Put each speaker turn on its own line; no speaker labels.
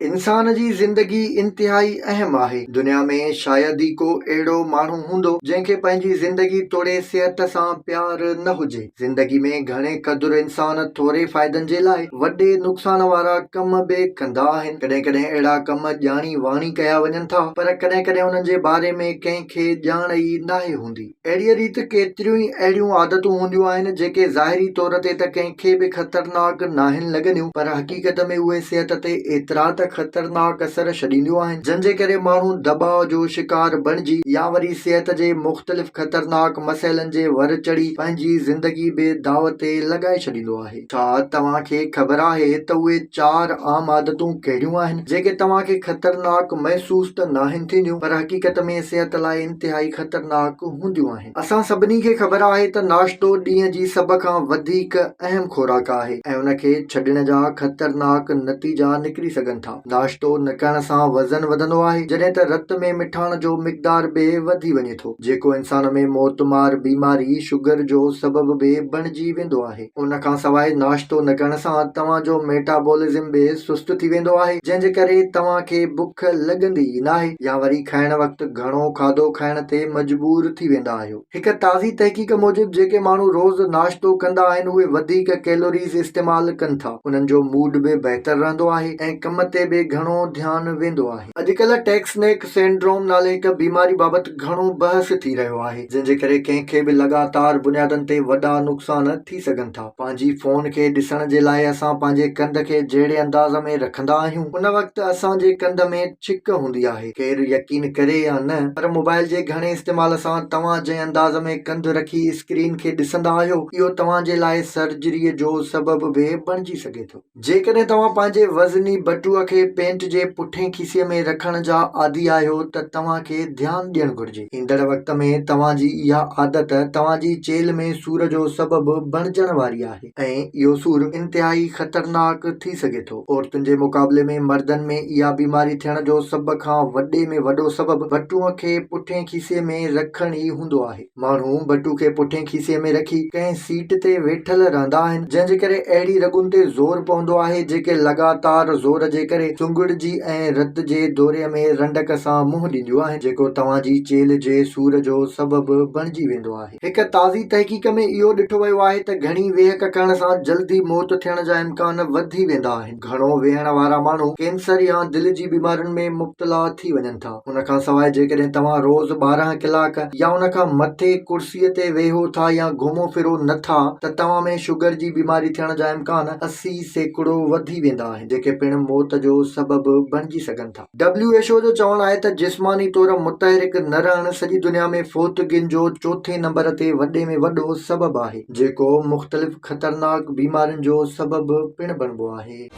इंसान जी ज़िंदगी इंतिहाई अहम आहे। दुनिया में शायदि ई को अहिड़ो माण्हू हूंदो जंहिंखे पंहिंजी ज़िंदगी तोड़े सिहत सां प्यार न हुजे। ज़िंदगी में घणे क़दुरु इंसान थोरे फ़ाइदनि जे लाइ वॾे नुक़सान वारा कम बि कंदा आहिनि। कॾहिं कॾहिं अहिड़ा कम ॼाणी वाणी कया वञनि था, पर कॾहिं कॾहिं उन्हनि जे बारे में कंहिंखे ॼाण ई नाहे हूंदी। अहिड़ीअ रीति केतिरियूं ई अहिड़ियूं आदतूं हूंदियूं आहिनि जेके ज़ाहिरी तौर ते त कंहिंखे बि ख़तरनाक नाहिनि लॻंदियूं, पर हक़ीक़त में उहे सिहत ते एतिरा त ख़तरनाक असर छॾींदियूं आहिनि जंहिंजे करे माण्हू दबाव जो शिकार बणिजी या वरी सिहत जे मुख़्तलिफ़ ख़तरनाक मसइलनि जे वर चढ़ी पंहिंजी ज़िंदगी बि दाव ते लॻाए छॾींदो आहे। छा तव्हांखे ख़बर आहे त उहे 4 आम आदतूं कहिड़ियूं आहिनि जेके तव्हांखे ख़तरनाक महसूस त नाहिनि थींदियूं, पर हक़ीक़त में सिहत लाइ इंतिहाई ख़तरनाक हूंदियूं आहिनि। असां सभिनी खे ख़बर आहे त नाश्तो ॾींहं जी सभ खां वधीक अहम खुराक आहे ऐं उनखे छॾण जा ख़तरनाक नतीजा निकिरी सघनि था। नाश्तो न करण सां वज़न वधंदो आहे, जॾहिं त रत में मिठाण जो मिक़दार बि वधी वञे थो, जेको इंसान में मौतमार बीमारी शुगर जो सबबु बि बणिजी वेंदो आहे। उन खां सवाइ नाश्तो न करण सां तव्हांजो मेटाबॉलिज़म बि सुस्त थी वेंदो आहे, जंहिंजे करे तव्हांखे बुख लॻंदी ई नाहे या वरी खाइण वक़्तु घणो खाधो खाइण ते मजबूर थी वेंदा आहियो। हिकु ताज़ी तहक़ीक़ मूजिबि जेके माण्हू रोज़ नाश्तो कंदा आहिनि उहे वधीक कैलोरीज़ इस्तेमालु कनि था, उन्हनि जो मूड बि बहितर रहंदो आहे ऐं कम ते बि घणो ध्यानु वेंदो आहे। अॼुकल्ह टेक्सनेक सिंड्रोम नाले हिकु बीमारी बाबति घणो बहस थी रहियो आहे, जंहिंजे करे कंहिंखे बि लगातार बुनियादनि ते वॾा नुक़सान थी सघनि था। पंहिंजी फोन खे ॾिसण जे लाइ असां पंहिंजे कंध खे जहिड़े अंदाज़ में रखंदा आहियूं, उन वक़्तु असांजे कंध में छिक हूंदी आहे। केरु यकीन करे या न, पर मोबाइल जे घणे इस्तेमाल सां तव्हां जंहिं अंदाज़ में कंध रखी स्क्रीन खे ॾिसंदा आहियो, इहो तव्हांजे लाइ सर्जरीअ जो सबबु बि बणिजी सघे थो। जेकॾहिं तव्हां पंहिंजे वज़नी बटुअ खे पेंट जे पुठिएं खीसे में रखण जा आदी आहियो त तव्हांखे ध्यानु ॾियणु घुर्जे। ईंदड़ वक़्त में तव्हांजी इहा आदत तव्हांजी चेल्हि में सूर जो सबबु बणिजण वारी आहे ऐं इहो सूर इंतिहाई ख़तरनाक थी सघे थो। औरतुनि जे मुक़ाबले में मर्दनि में इहा बीमारी थियण जो सभ खां वॾे में वॾो सबबु बटुअ खे पुठिएं खीसे में रखण ई हूंदो आहे। माण्हू बटू खे पुठिएं खीसे में रखी कंहिं सीट ते वेठल रहंदा आहिनि, जंहिंजे करे अहिड़ी रॻुनि ते ज़ोर पवंदो आहे जेके लगातार ज़ोर जे करे सुंगड़जी ऐं रत जे दौरे में रंडक सां मुंहुं ॾींदियूं आहिनि, जेको तव्हांजी चेल्हि जे सूर जो सबबु बणिजी वेंदो आहे। हिकु ताज़ी तहक़ीक़ में इहो ॾिठो वियो आहे त घणी वेहक करण सां जल्दी मौत थियण जा इम्कान वधी वेंदा आहिनि। घणो वेहण वारा माण्हू कैंसर या दिलि जी बीमारियुनि में मुब्तला थी वञनि था। उन खां सवाइ जेकॾहिं तव्हां रोज़ 12 कलाक या उन खां मथे कुर्सीअ ते वेहो था या घुमो फिरो नथा, त तव्हां में शुगर जी बीमारी थियण जा इम्कान 80% वधी वेंदा आहिनि, जेके पिणु मौत जो सबबु बणिजी सघनि था। WHO जो चवणु आहे त जिस्मानी तौर मुतहरिक न रहणु सॼी दुनिया में फ़ौतगियुनि जो 4थे नंबर ते वॾे में वॾो सबबु आहे, जेको मुख़्तलिफ़ ख़तरनाक बीमारियुनि जो सबबु पिणु बणिबो आहे।